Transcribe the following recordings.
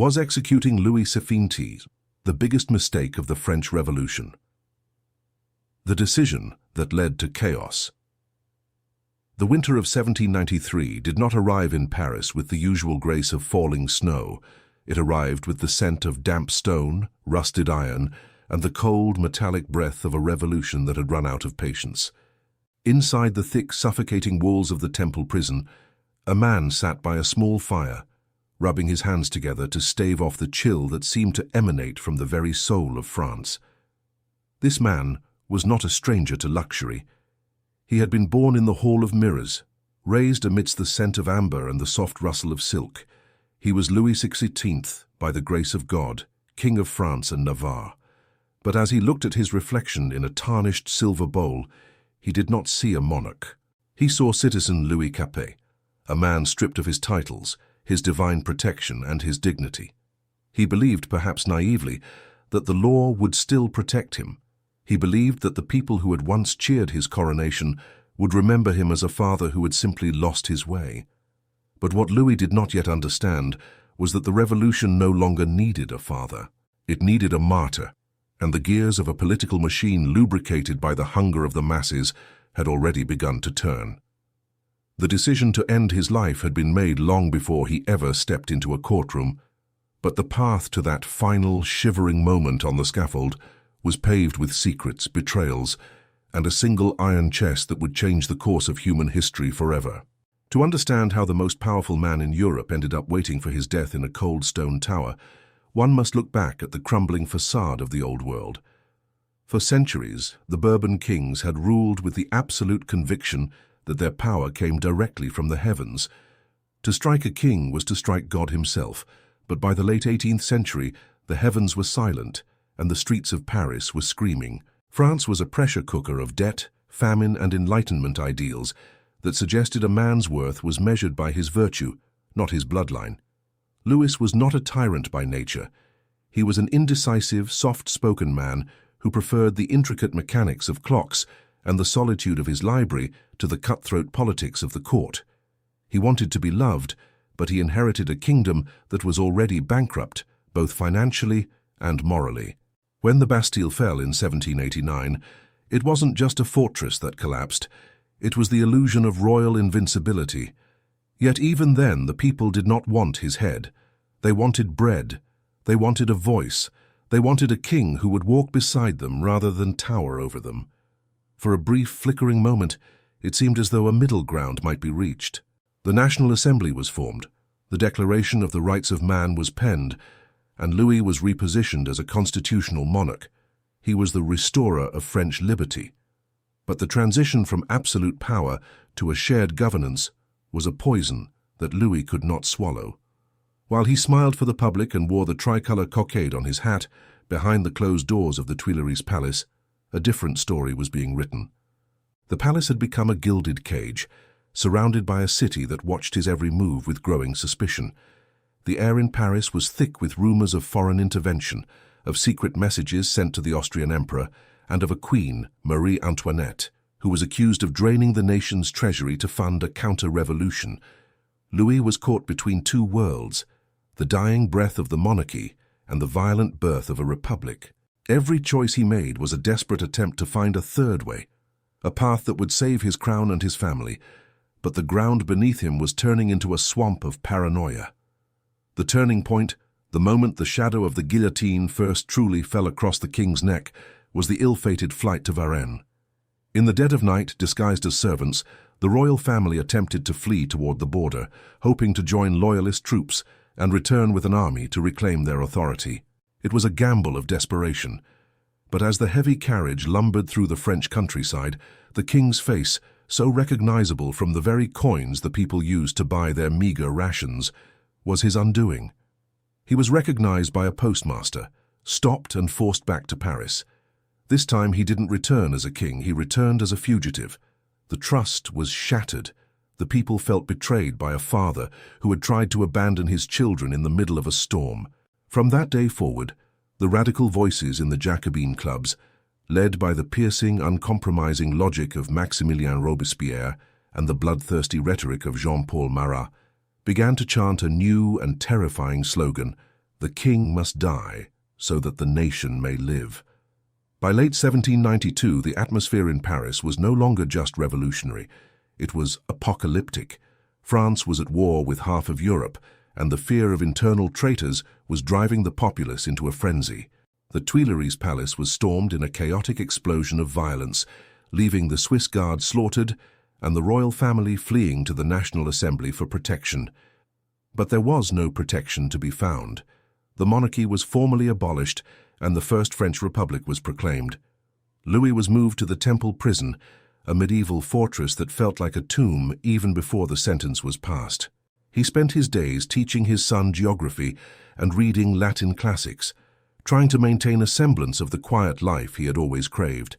Was executing Louis XVI the biggest mistake of the French Revolution? The decision that led to chaos. The winter of 1793 did not arrive in Paris with the usual grace of falling snow. It arrived with the scent of damp stone, rusted iron, and the cold, metallic breath of a revolution that had run out of patience. Inside the thick, suffocating walls of the Temple prison, a man sat by a small fire, rubbing his hands together to stave off the chill that seemed to emanate from the very soul of France. This man was not a stranger to luxury. He had been born in the Hall of Mirrors, raised amidst the scent of amber and the soft rustle of silk. He was Louis XVI, by the grace of God, King of France and Navarre. But as he looked at his reflection in a tarnished silver bowl, he did not see a monarch. He saw citizen Louis Capet, a man stripped of his titles, his divine protection and his dignity. He believed, perhaps naively, that the law would still protect him. He believed that the people who had once cheered his coronation would remember him as a father who had simply lost his way. But what Louis did not yet understand was that the revolution no longer needed a father. It needed a martyr, and the gears of a political machine lubricated by the hunger of the masses had already begun to turn. The decision to end his life had been made long before he ever stepped into a courtroom, but the path to that final, shivering moment on the scaffold was paved with secrets, betrayals, and a single iron chest that would change the course of human history forever. To understand how the most powerful man in Europe ended up waiting for his death in a cold stone tower, one must look back at the crumbling facade of the old world. For centuries, the Bourbon kings had ruled with the absolute conviction that their power came directly from the heavens. To strike a king was to strike God himself, but by the late 18th century, the heavens were silent, and the streets of Paris were screaming. France was a pressure cooker of debt, famine, and Enlightenment ideals that suggested a man's worth was measured by his virtue, not his bloodline. Louis was not a tyrant by nature. He was an indecisive, soft-spoken man who preferred the intricate mechanics of clocks and the solitude of his library to the cutthroat politics of the court. He wanted to be loved, but he inherited a kingdom that was already bankrupt, both financially and morally. When the Bastille fell in 1789, it wasn't just a fortress that collapsed, it was the illusion of royal invincibility. Yet even then the people did not want his head. They wanted bread, they wanted a voice, they wanted a king who would walk beside them rather than tower over them. For a brief, flickering moment, it seemed as though a middle ground might be reached. The National Assembly was formed, the Declaration of the Rights of Man was penned, and Louis was repositioned as a constitutional monarch. He was the restorer of French liberty. But the transition from absolute power to a shared governance was a poison that Louis could not swallow. While he smiled for the public and wore the tricolour cockade on his hat behind the closed doors of the Tuileries Palace, a different story was being written. The palace had become a gilded cage, surrounded by a city that watched his every move with growing suspicion. The air in Paris was thick with rumours of foreign intervention, of secret messages sent to the Austrian emperor, and of a queen, Marie Antoinette, who was accused of draining the nation's treasury to fund a counter-revolution. Louis was caught between two worlds, the dying breath of the monarchy and the violent birth of a republic. Every choice he made was a desperate attempt to find a third way, a path that would save his crown and his family, but the ground beneath him was turning into a swamp of paranoia. The turning point, the moment the shadow of the guillotine first truly fell across the king's neck, was the ill-fated flight to Varennes. In the dead of night, disguised as servants, the royal family attempted to flee toward the border, hoping to join loyalist troops and return with an army to reclaim their authority. It was a gamble of desperation. But as the heavy carriage lumbered through the French countryside, the king's face, so recognizable from the very coins the people used to buy their meager rations, was his undoing. He was recognized by a postmaster, stopped and forced back to Paris. This time he didn't return as a king, he returned as a fugitive. The trust was shattered. The people felt betrayed by a father who had tried to abandon his children in the middle of a storm. From that day forward, the radical voices in the Jacobin clubs, led by the piercing, uncompromising logic of Maximilien Robespierre and the bloodthirsty rhetoric of Jean-Paul Marat, began to chant a new and terrifying slogan: The king must die so that the nation may live. By late 1792, the atmosphere in Paris was no longer just revolutionary. It was apocalyptic. France was at war with half of Europe, and the fear of internal traitors was driving the populace into a frenzy. The Tuileries Palace was stormed in a chaotic explosion of violence, leaving the Swiss Guard slaughtered and the royal family fleeing to the National Assembly for protection. But there was no protection to be found. The monarchy was formally abolished, and the First French Republic was proclaimed. Louis was moved to the Temple prison, a medieval fortress that felt like a tomb even before the sentence was passed. He spent his days teaching his son geography and reading Latin classics, trying to maintain a semblance of the quiet life he had always craved.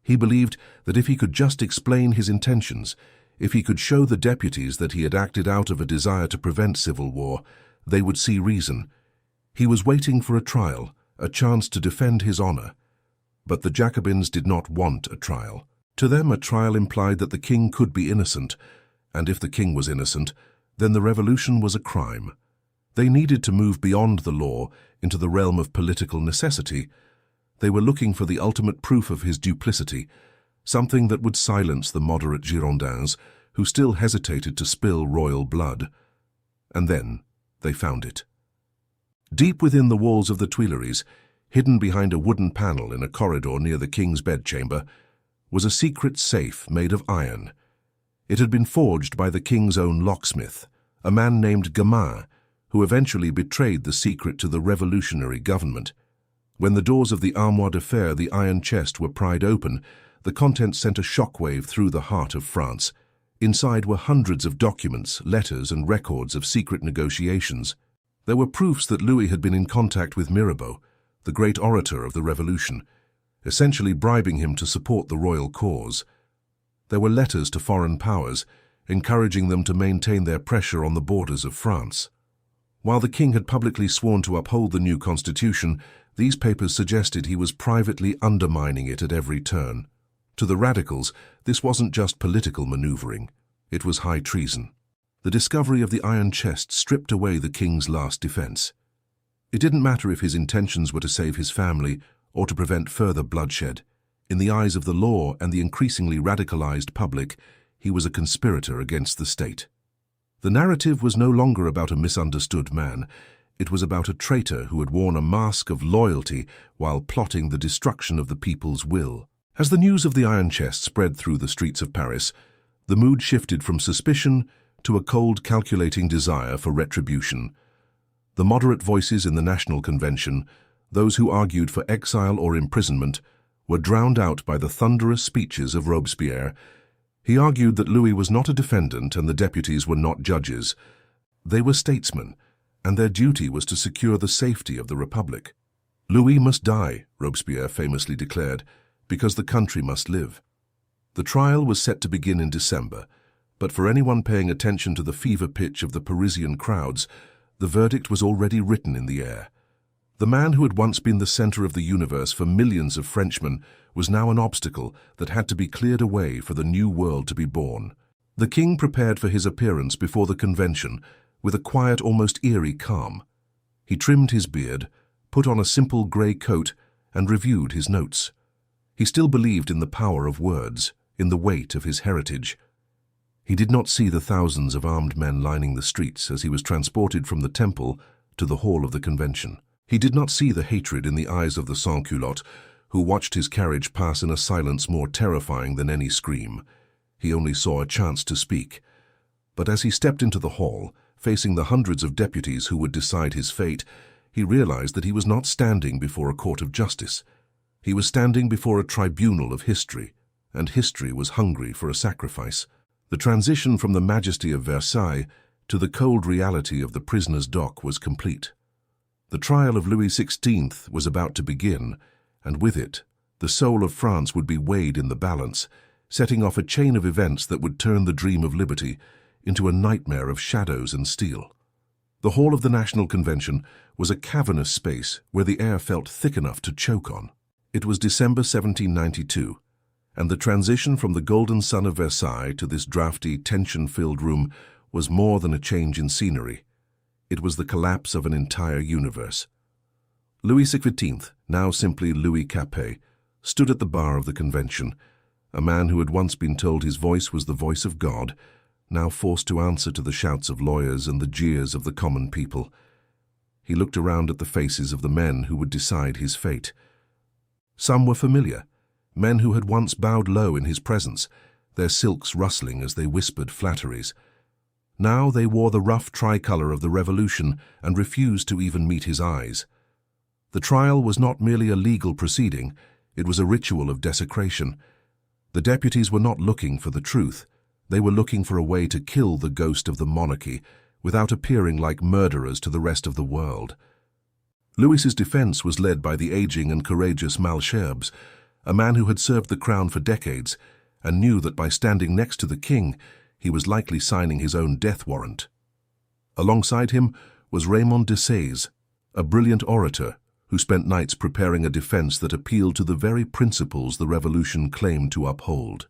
He believed that if he could just explain his intentions, if he could show the deputies that he had acted out of a desire to prevent civil war, they would see reason. He was waiting for a trial, a chance to defend his honor. But the Jacobins did not want a trial. To them, a trial implied that the king could be innocent, and if the king was innocent, then the revolution was a crime. They needed to move beyond the law into the realm of political necessity. They were looking for the ultimate proof of his duplicity, something that would silence the moderate Girondins who still hesitated to spill royal blood. And then they found it. Deep within the walls of the Tuileries, hidden behind a wooden panel in a corridor near the king's bedchamber, was a secret safe made of iron. It had been forged by the king's own locksmith, a man named Gamin, who eventually betrayed the secret to the revolutionary government. When the doors of the armoire de fer, the iron chest, were pried open, the contents sent a shockwave through the heart of France. Inside were hundreds of documents, letters, and records of secret negotiations. There were proofs that Louis had been in contact with Mirabeau, the great orator of the Revolution, essentially bribing him to support the royal cause. There were letters to foreign powers, encouraging them to maintain their pressure on the borders of France. While the king had publicly sworn to uphold the new constitution, these papers suggested he was privately undermining it at every turn. To the radicals, this wasn't just political maneuvering. It was high treason. The discovery of the iron chest stripped away the king's last defense. It didn't matter if his intentions were to save his family or to prevent further bloodshed. In the eyes of the law and the increasingly radicalized public, he was a conspirator against the state. The narrative was no longer about a misunderstood man. It was about a traitor who had worn a mask of loyalty while plotting the destruction of the people's will. As the news of the iron chest spread through the streets of Paris, the mood shifted from suspicion to a cold, calculating desire for retribution. The moderate voices in the National Convention, those who argued for exile or imprisonment, were drowned out by the thunderous speeches of Robespierre. He argued that Louis was not a defendant and the deputies were not judges. They were statesmen, and their duty was to secure the safety of the Republic. Louis must die, Robespierre famously declared, because the country must live. The trial was set to begin in December, but for anyone paying attention to the fever pitch of the Parisian crowds, the verdict was already written in the air. The man who had once been the center of the universe for millions of Frenchmen was now an obstacle that had to be cleared away for the new world to be born. The king prepared for his appearance before the convention with a quiet, almost eerie calm. He trimmed his beard, put on a simple grey coat, and reviewed his notes. He still believed in the power of words, in the weight of his heritage. He did not see the thousands of armed men lining the streets as he was transported from the temple to the hall of the convention. He did not see the hatred in the eyes of the sans-culottes, who watched his carriage pass in a silence more terrifying than any scream. He only saw a chance to speak. But as he stepped into the hall, facing the hundreds of deputies who would decide his fate, he realized that he was not standing before a court of justice. He was standing before a tribunal of history, and history was hungry for a sacrifice. The transition from the majesty of Versailles to the cold reality of the prisoner's dock was complete. The trial of Louis XVI was about to begin, and with it, the soul of France would be weighed in the balance, setting off a chain of events that would turn the dream of liberty into a nightmare of shadows and steel. The hall of the National Convention was a cavernous space where the air felt thick enough to choke on. It was December 1792, and the transition from the golden sun of Versailles to this drafty, tension-filled room was more than a change in scenery. It was the collapse of an entire universe. Louis XVI, now simply Louis Capet, stood at the bar of the convention, a man who had once been told his voice was the voice of God, now forced to answer to the shouts of lawyers and the jeers of the common people. He looked around at the faces of the men who would decide his fate. Some were familiar, men who had once bowed low in his presence, their silks rustling as they whispered flatteries. Now they wore the rough tricolour of the Revolution and refused to even meet his eyes. The trial was not merely a legal proceeding, it was a ritual of desecration. The deputies were not looking for the truth, they were looking for a way to kill the ghost of the monarchy without appearing like murderers to the rest of the world. Louis's defence was led by the aging and courageous Malesherbes, a man who had served the crown for decades and knew that by standing next to the king, he was likely signing his own death warrant. Alongside him was Raymond XVI, a brilliant orator who spent nights preparing a defense that appealed to the very principles the revolution claimed to uphold.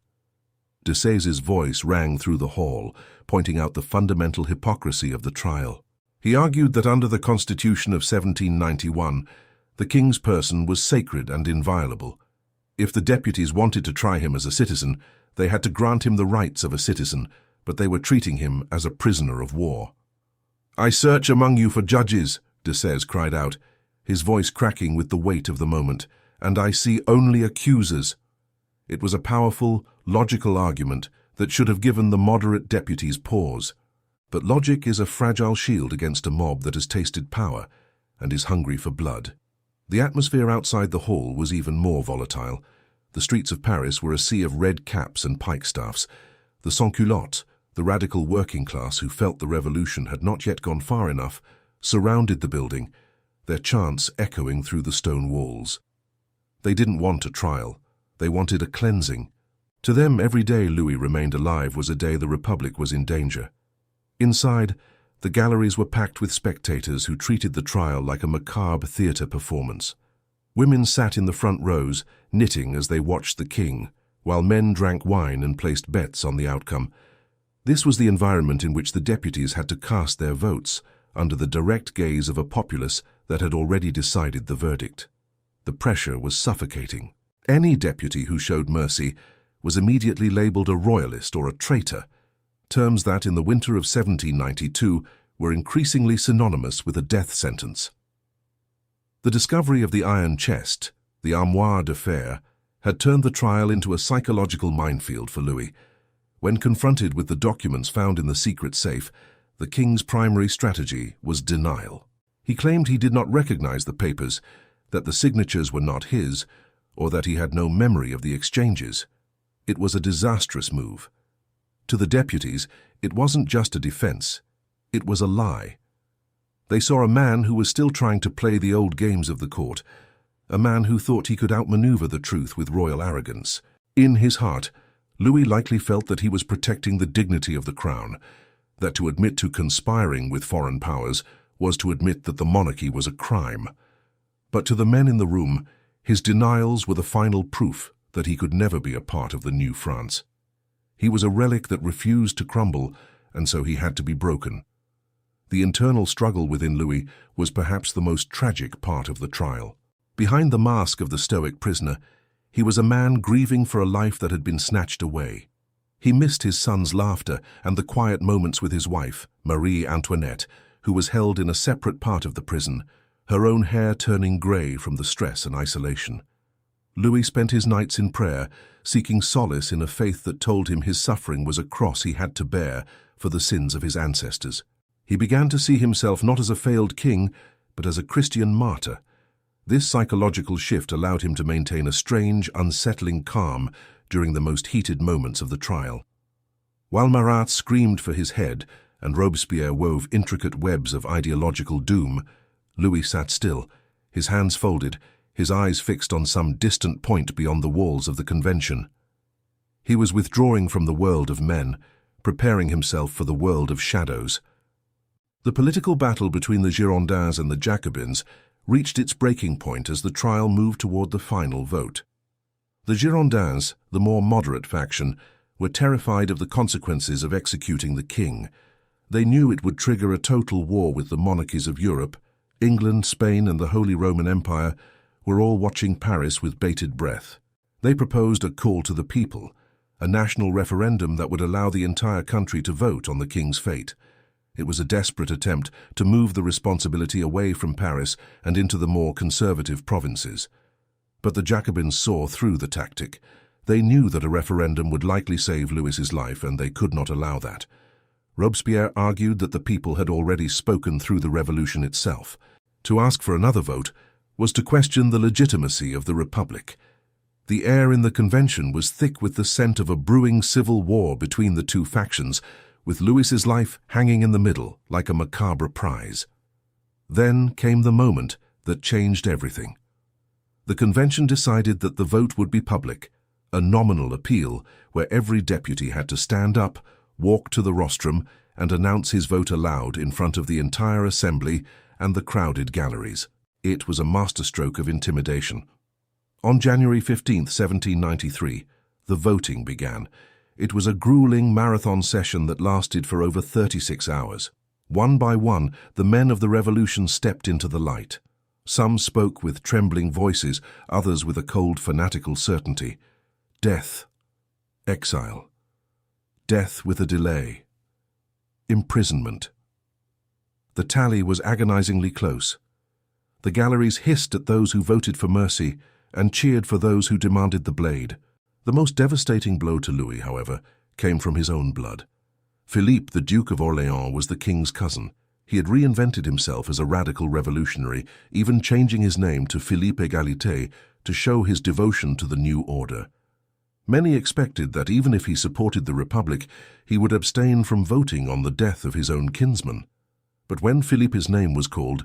DeSais's voice rang through the hall, pointing out the fundamental hypocrisy of the trial. He argued that under the Constitution of 1791, the king's person was sacred and inviolable. If the deputies wanted to try him as a citizen, they had to grant him the rights of a citizen, but they were treating him as a prisoner of war. "I search among you for judges," DeSais cried out, his voice cracking with the weight of the moment, "and I see only accusers." It was a powerful, logical argument that should have given the moderate deputies pause. But logic is a fragile shield against a mob that has tasted power and is hungry for blood. The atmosphere outside the hall was even more volatile. The streets of Paris were a sea of red caps and pikestaffs. The sans-culottes, the radical working class who felt the revolution had not yet gone far enough, surrounded the building, their chants echoing through the stone walls. They didn't want a trial. They wanted a cleansing. To them, every day Louis remained alive was a day the Republic was in danger. Inside, the galleries were packed with spectators who treated the trial like a macabre theatre performance. Women sat in the front rows, knitting as they watched the king, while men drank wine and placed bets on the outcome. This was the environment in which the deputies had to cast their votes, under the direct gaze of a populace that had already decided the verdict. The pressure was suffocating. Any deputy who showed mercy was immediately labelled a royalist or a traitor, terms that in the winter of 1792 were increasingly synonymous with a death sentence. The discovery of the iron chest, the armoire de fer, had turned the trial into a psychological minefield for Louis. When confronted with the documents found in the secret safe, the king's primary strategy was denial. He claimed he did not recognize the papers, that the signatures were not his, or that he had no memory of the exchanges. It was a disastrous move. To the deputies, it wasn't just a defense, it was a lie. They saw a man who was still trying to play the old games of the court, a man who thought he could outmaneuver the truth with royal arrogance. In his heart, Louis likely felt that he was protecting the dignity of the crown, that to admit to conspiring with foreign powers was to admit that the monarchy was a crime. But to the men in the room, his denials were the final proof that he could never be a part of the new France. He was a relic that refused to crumble, and so he had to be broken. The internal struggle within Louis was perhaps the most tragic part of the trial. Behind the mask of the stoic prisoner, he was a man grieving for a life that had been snatched away. He missed his son's laughter and the quiet moments with his wife, Marie Antoinette, who was held in a separate part of the prison, her own hair turning grey from the stress and isolation. Louis spent his nights in prayer, seeking solace in a faith that told him his suffering was a cross he had to bear for the sins of his ancestors. He began to see himself not as a failed king, but as a Christian martyr. This psychological shift allowed him to maintain a strange, unsettling calm during the most heated moments of the trial. While Marat screamed for his head and Robespierre wove intricate webs of ideological doom, Louis sat still, his hands folded, his eyes fixed on some distant point beyond the walls of the convention. He was withdrawing from the world of men, preparing himself for the world of shadows. The political battle between the Girondins and the Jacobins reached its breaking point as the trial moved toward the final vote. The Girondins, the more moderate faction, were terrified of the consequences of executing the king, They knew it would trigger a total war with the monarchies of Europe. England, Spain, and the Holy Roman Empire were all watching Paris with bated breath. They proposed a call to the people, a national referendum that would allow the entire country to vote on the king's fate. It was a desperate attempt to move the responsibility away from Paris and into the more conservative provinces. But the Jacobins saw through the tactic. They knew that a referendum would likely save Louis's life, and they could not allow that. Robespierre argued that the people had already spoken through the revolution itself. To ask for another vote was to question the legitimacy of the Republic. The air in the convention was thick with the scent of a brewing civil war between the two factions, with Louis's life hanging in the middle like a macabre prize. Then came the moment that changed everything. The convention decided that the vote would be public, a nominal appeal where every deputy had to stand up, walk to the rostrum, and announce his vote aloud in front of the entire assembly and the crowded galleries. It was a masterstroke of intimidation. On January 15, 1793, the voting began. It was a grueling marathon session that lasted for over 36 hours. One by one, the men of the revolution stepped into the light. Some spoke with trembling voices, others with a cold, fanatical certainty. Death, exile, death with a delay, imprisonment. The tally was agonizingly close. The galleries hissed at those who voted for mercy and cheered for those who demanded the blade. The most devastating blow to Louis, however, came from his own blood. Philippe, the Duke of Orléans, was the king's cousin. He had reinvented himself as a radical revolutionary, even changing his name to Philippe Égalité to show his devotion to the new order. Many expected that even if he supported the Republic, he would abstain from voting on the death of his own kinsman. But when Philippe's name was called,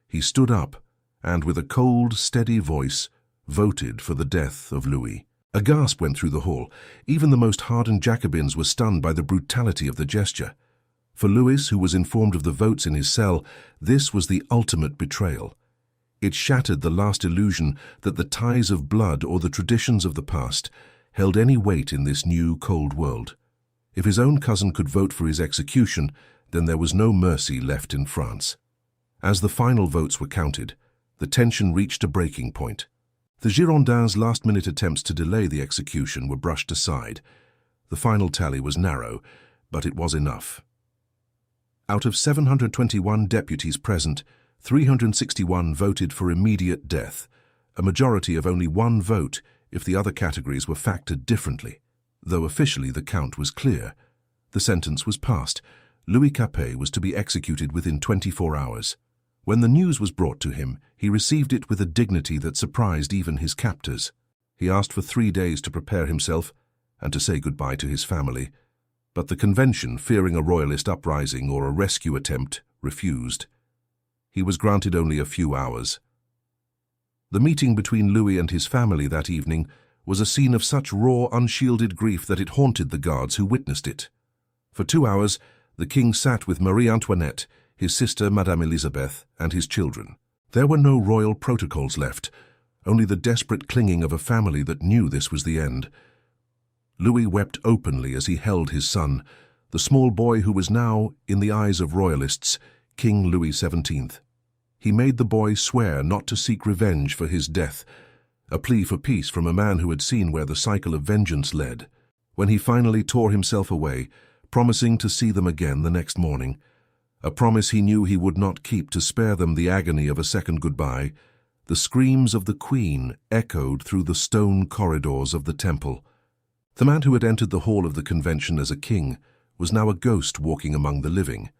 he stood up and, with a cold, steady voice, voted for the death of Louis. A gasp went through the hall. Even the most hardened Jacobins were stunned by the brutality of the gesture. For Louis, who was informed of the votes in his cell, this was the ultimate betrayal. It shattered the last illusion that the ties of blood or the traditions of the past held any weight in this new, cold world. If his own cousin could vote for his execution, then there was no mercy left in France. As the final votes were counted, the tension reached a breaking point. The Girondins' last-minute attempts to delay the execution were brushed aside. The final tally was narrow, but it was enough. Out of 721 deputies present, 361 voted for immediate death, a majority of only one vote if the other categories were factored differently. Though officially the count was clear. The sentence was passed. Louis Capet was to be executed within 24 hours. When the news was brought to him, he received it with a dignity that surprised even his captors. He asked for 3 days to prepare himself and to say goodbye to his family. But the convention, fearing a royalist uprising or a rescue attempt, refused. He was granted only a few hours. The meeting between Louis and his family that evening was a scene of such raw, unshielded grief that it haunted the guards who witnessed it. For 2 hours, the king sat with Marie Antoinette, his sister Madame Elizabeth, and his children. There were no royal protocols left, only the desperate clinging of a family that knew this was the end. Louis wept openly as he held his son, the small boy who was now, in the eyes of royalists, King Louis XVII. He made the boy swear not to seek revenge for his death, a plea for peace from a man who had seen where the cycle of vengeance led. When he finally tore himself away, promising to see them again the next morning, a promise he knew he would not keep to spare them the agony of a second goodbye, the screams of the Queen echoed through the stone corridors of the temple. The man who had entered the hall of the convention as a king was now a ghost walking among the living.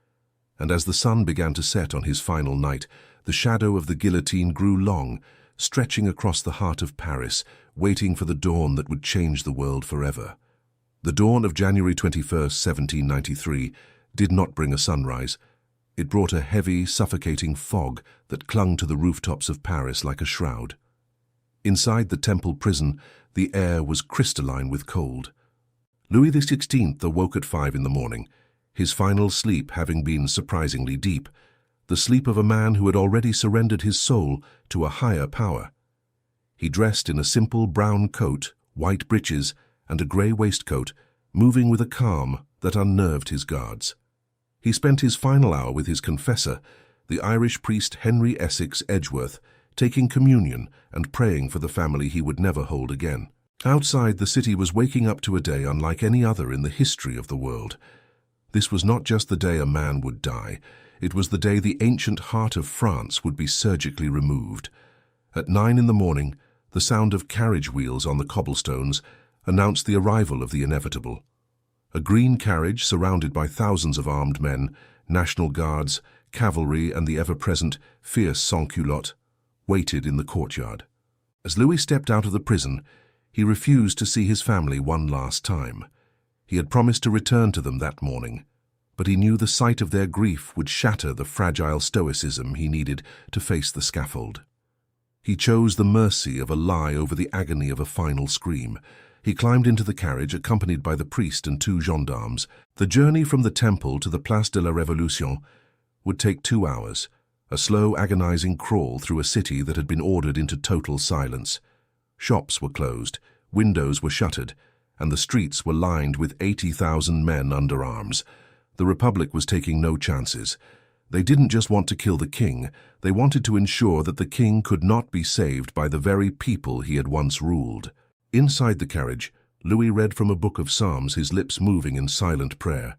And as the sun began to set on his final night, the shadow of the guillotine grew long, stretching across the heart of Paris, waiting for the dawn that would change the world forever. The dawn of January 21st, 1793, did not bring a sunrise. It brought a heavy, suffocating fog that clung to the rooftops of Paris like a shroud. Inside the temple prison, the air was crystalline with cold. Louis XVI awoke at 5 in the morning, his final sleep having been surprisingly deep, the sleep of a man who had already surrendered his soul to a higher power. He dressed in a simple brown coat, white breeches, and a grey waistcoat, moving with a calm that unnerved his guards. He spent his final hour with his confessor, the Irish priest Henry Essex Edgeworth, taking communion and praying for the family he would never hold again. Outside, the city was waking up to a day unlike any other in the history of the world. This was not just the day a man would die, it was the day the ancient heart of France would be surgically removed. At 9 in the morning, the sound of carriage wheels on the cobblestones announced the arrival of the inevitable. A green carriage surrounded by thousands of armed men, National Guards, cavalry and the ever-present fierce sans-culottes waited in the courtyard. As Louis stepped out of the prison, he refused to see his family one last time. He had promised to return to them that morning, but he knew the sight of their grief would shatter the fragile stoicism he needed to face the scaffold. He chose the mercy of a lie over the agony of a final scream. He climbed into the carriage, accompanied by the priest and 2 gendarmes. The journey from the temple to the Place de la Révolution would take 2 hours, a slow, agonizing crawl through a city that had been ordered into total silence. Shops were closed, windows were shuttered, and the streets were lined with 80,000 men under arms. The Republic was taking no chances. They didn't just want to kill the king, they wanted to ensure that the king could not be saved by the very people he had once ruled. Inside the carriage, Louis read from a book of Psalms, his lips moving in silent prayer.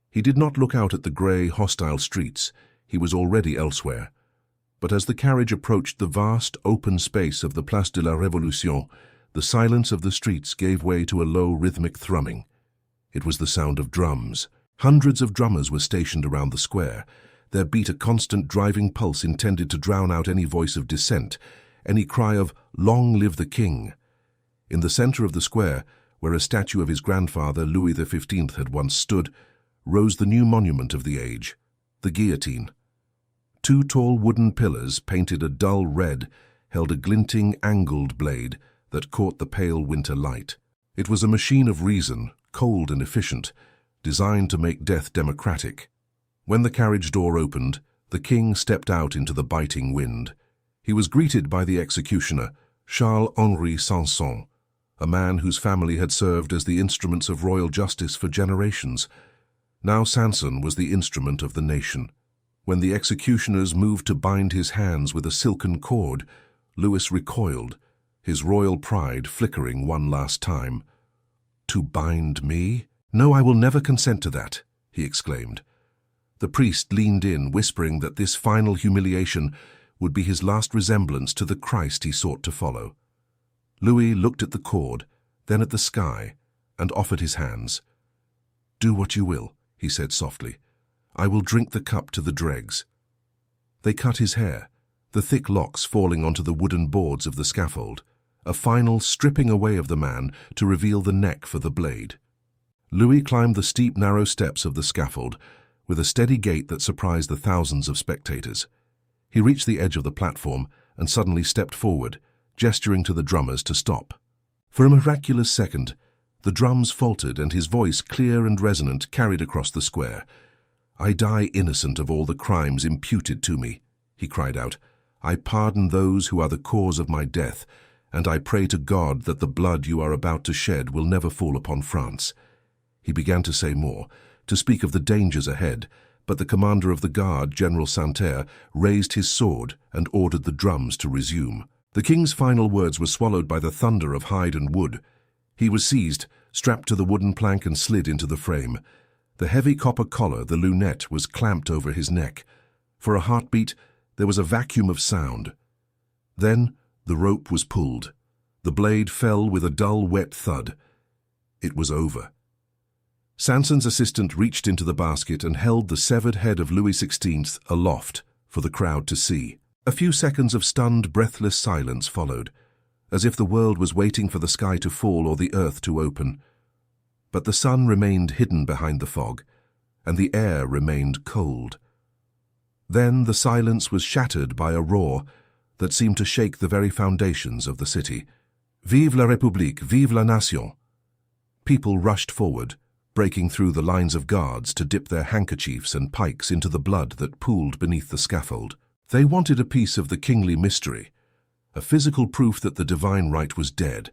He did not look out at the grey, hostile streets. He was already elsewhere. But as the carriage approached the vast, open space of the Place de la Révolution, the silence of the streets gave way to a low, rhythmic thrumming. It was the sound of drums. Hundreds of drummers were stationed around the square. Their beat a constant driving pulse intended to drown out any voice of dissent, any cry of "Long live the King." In the center of the square, where a statue of his grandfather, Louis XV, had once stood, rose the new monument of the age, the guillotine. 2 tall wooden pillars, painted a dull red, held a glinting, angled blade that caught the pale winter light. It was a machine of reason, cold and efficient, designed to make death democratic. When the carriage door opened, the king stepped out into the biting wind. He was greeted by the executioner, Charles-Henri Sanson, a man whose family had served as the instruments of royal justice for generations. Now Sanson was the instrument of the nation. When the executioners moved to bind his hands with a silken cord, Louis recoiled, his royal pride flickering one last time. "To bind me? No, I will never consent to that," he exclaimed. The priest leaned in, whispering that this final humiliation would be his last resemblance to the Christ he sought to follow. Louis looked at the cord, then at the sky, and offered his hands. "Do what you will," he said softly. "I will drink the cup to the dregs." They cut his hair, the thick locks falling onto the wooden boards of the scaffold, a final stripping away of the man to reveal the neck for the blade. Louis climbed the steep, narrow steps of the scaffold with a steady gait that surprised the thousands of spectators. He reached the edge of the platform and suddenly stepped forward, gesturing to the drummers to stop. For a miraculous second, the drums faltered and his voice, clear and resonant, carried across the square. "I die innocent of all the crimes imputed to me," he cried out. "I pardon those who are the cause of my death, and I pray to God that the blood you are about to shed will never fall upon France." He began to say more, to speak of the dangers ahead, but the commander of the guard, General Santerre, raised his sword and ordered the drums to resume. The king's final words were swallowed by the thunder of hide and wood. He was seized, strapped to the wooden plank and slid into the frame. The heavy copper collar, the lunette, was clamped over his neck. For a heartbeat, there was a vacuum of sound. Then the rope was pulled. The blade fell with a dull, wet thud. It was over. Sanson's assistant reached into the basket and held the severed head of Louis XVI aloft for the crowd to see. A few seconds of stunned, breathless silence followed, as if the world was waiting for the sky to fall or the earth to open. But the sun remained hidden behind the fog, and the air remained cold. Then the silence was shattered by a roar that seemed to shake the very foundations of the city. "Vive la République! Vive la Nation!" People rushed forward, breaking through the lines of guards to dip their handkerchiefs and pikes into the blood that pooled beneath the scaffold. They wanted a piece of the kingly mystery, a physical proof that the divine right was dead,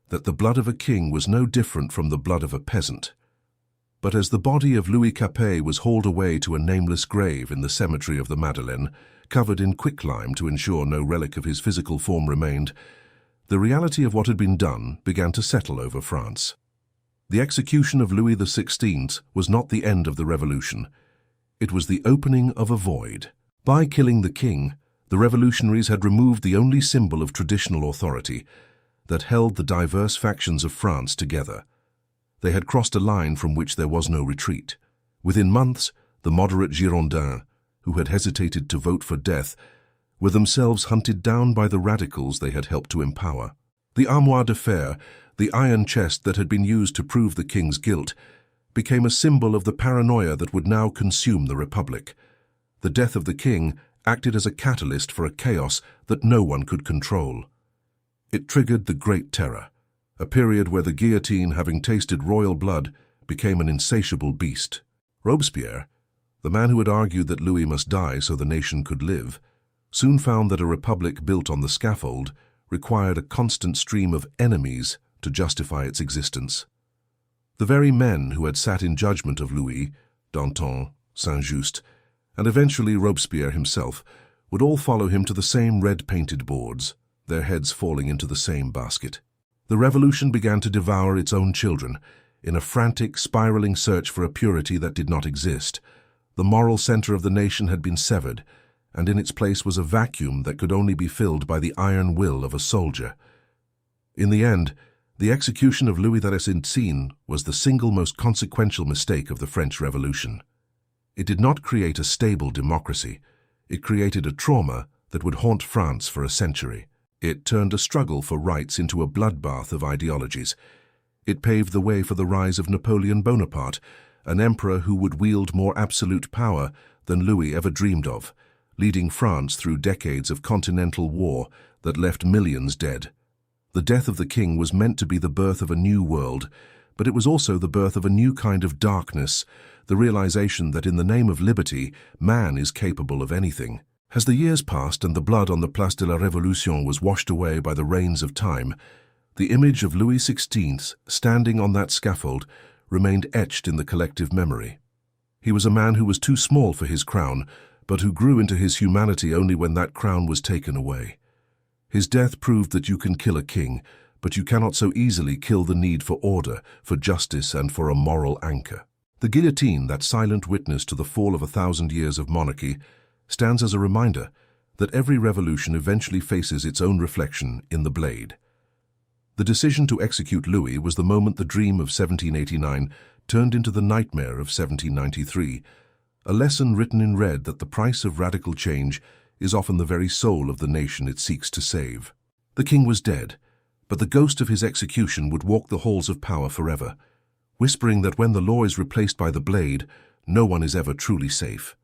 that the blood of a king was no different from the blood of a peasant. But as the body of Louis Capet was hauled away to a nameless grave in the cemetery of the Madeleine, covered in quicklime to ensure no relic of his physical form remained, the reality of what had been done began to settle over France. The execution of Louis XVI was not the end of the revolution. It was the opening of a void. By killing the king, the revolutionaries had removed the only symbol of traditional authority that held the diverse factions of France together. They had crossed a line from which there was no retreat. Within months, the moderate Girondins, who had hesitated to vote for death, were themselves hunted down by the radicals they had helped to empower. The armoire de fer, the iron chest that had been used to prove the king's guilt, became a symbol of the paranoia that would now consume the Republic. The death of the king acted as a catalyst for a chaos that no one could control. It triggered the Great Terror, a period where the guillotine, having tasted royal blood, became an insatiable beast. Robespierre, the man who had argued that Louis must die so the nation could live, soon found that a republic built on the scaffold required a constant stream of enemies to justify its existence. The very men who had sat in judgment of Louis, Danton, Saint-Just, and eventually Robespierre himself, would all follow him to the same red-painted boards, their heads falling into the same basket. The revolution began to devour its own children, in a frantic, spiraling search for a purity that did not exist. The moral center of the nation had been severed, and in its place was a vacuum that could only be filled by the iron will of a soldier. In the end, the execution of Louis XVI was the single most consequential mistake of the French Revolution. It did not create a stable democracy. It created a trauma that would haunt France for a century. It turned a struggle for rights into a bloodbath of ideologies. It paved the way for the rise of Napoleon Bonaparte, an emperor who would wield more absolute power than Louis ever dreamed of, leading France through decades of continental war that left millions dead. The death of the king was meant to be the birth of a new world, but it was also the birth of a new kind of darkness, the realization that in the name of liberty, man is capable of anything. As the years passed and the blood on the Place de la Révolution was washed away by the rains of time, the image of Louis XVI standing on that scaffold remained etched in the collective memory. He was a man who was too small for his crown, but who grew into his humanity only when that crown was taken away. His death proved that you can kill a king, but you cannot so easily kill the need for order, for justice, and for a moral anchor. The guillotine, that silent witness to the fall of 1,000 years of monarchy, stands as a reminder that every revolution eventually faces its own reflection in the blade. The decision to execute Louis was the moment the dream of 1789 turned into the nightmare of 1793, a lesson written in red that the price of radical change is often the very soul of the nation it seeks to save. The king was dead, but the ghost of his execution would walk the halls of power forever, whispering that when the law is replaced by the blade, no one is ever truly safe.